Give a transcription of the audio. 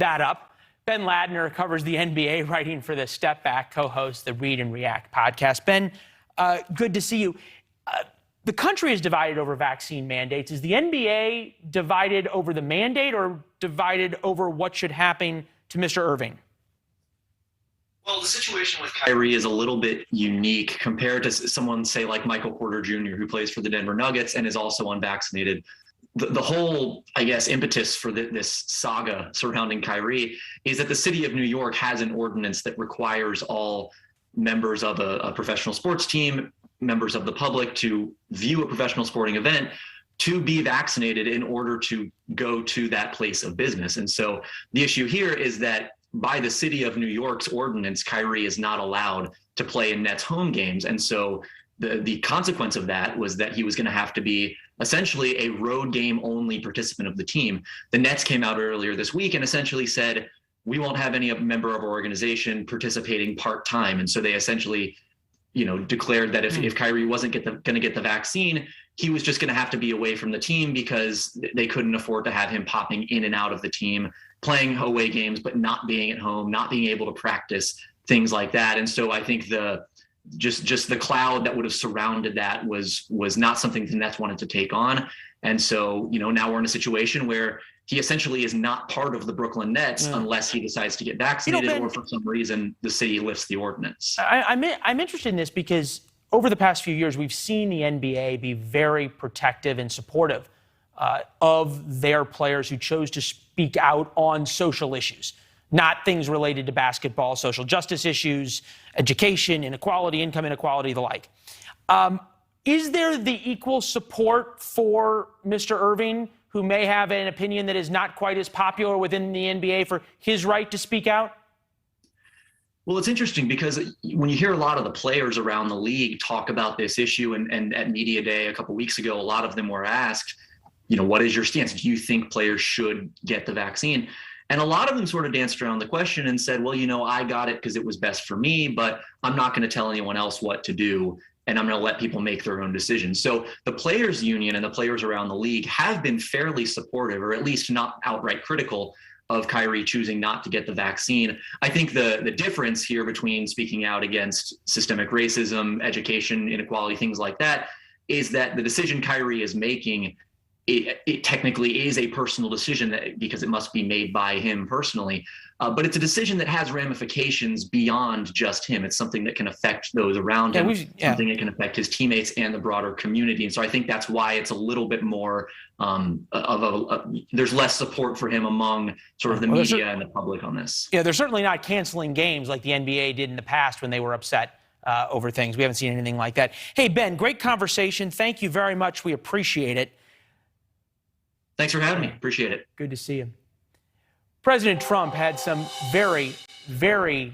that up. Ben Ladner covers the NBA, writing for the Step Back, co-hosts the Read and React podcast. Ben, good to see you. The country is divided over vaccine mandates. Is the NBA divided over the mandate or divided over what should happen to Mr. Irving? Well, the situation with Kyrie is a little bit unique compared to someone, say, like Michael Porter Jr., who plays for the Denver Nuggets and is also unvaccinated. The whole, I guess, impetus for this saga surrounding Kyrie is that the city of New York has an ordinance that requires all members of a professional sports team, members of the public, to view a professional sporting event to be vaccinated in order to go to that place of business. And so the issue here is that by the city of New York's ordinance, Kyrie is not allowed to play in Nets home games. And so the consequence of that was that he was going to have to be essentially a road game only participant of the team. The Nets came out earlier this week and essentially said, we won't have any member of our organization participating part-time. And so they essentially, declared that if Kyrie wasn't going to get the vaccine, he was just going to have to be away from the team because they couldn't afford to have him popping in and out of the team, playing away games, but not being at home, not being able to practice, things like that. And so I think just the cloud that would have surrounded that was not something the Nets wanted to take on. And so, now we're in a situation where he essentially is not part of the Brooklyn Nets unless he decides to get vaccinated or for some reason the city lifts the ordinance. I'm interested in this because over the past few years, we've seen the NBA be very protective and supportive of their players who chose to speak out on social issues, not things related to basketball, social justice issues, education, inequality, income inequality, the like. Is there the equal support for Mr. Irving, who may have an opinion that is not quite as popular within the NBA, for his right to speak out? Well, it's interesting because when you hear a lot of the players around the league talk about this issue, and at Media Day a couple of weeks ago, a lot of them were asked, what is your stance? Do you think players should get the vaccine? And a lot of them sort of danced around the question and said, well, I got it because it was best for me, but I'm not going to tell anyone else what to do, and I'm going to let people make their own decisions. So the players union and the players around the league have been fairly supportive, or at least not outright critical, of Kyrie choosing not to get the vaccine. I think the difference here between speaking out against systemic racism, education, inequality, things like that, is that the decision Kyrie is making, it technically is a personal decision because it must be made by him personally. But it's a decision that has ramifications beyond just him. It's something that can affect those around him, something that can affect his teammates and the broader community. And so I think that's why it's a little bit more there's less support for him among sort of the media and the public on this. Yeah, they're certainly not canceling games like the NBA did in the past when they were upset over things. We haven't seen anything like that. Hey, Ben, great conversation. Thank you very much. We appreciate it. Thanks for having me. Appreciate it. Good to see you. President Trump had some very, very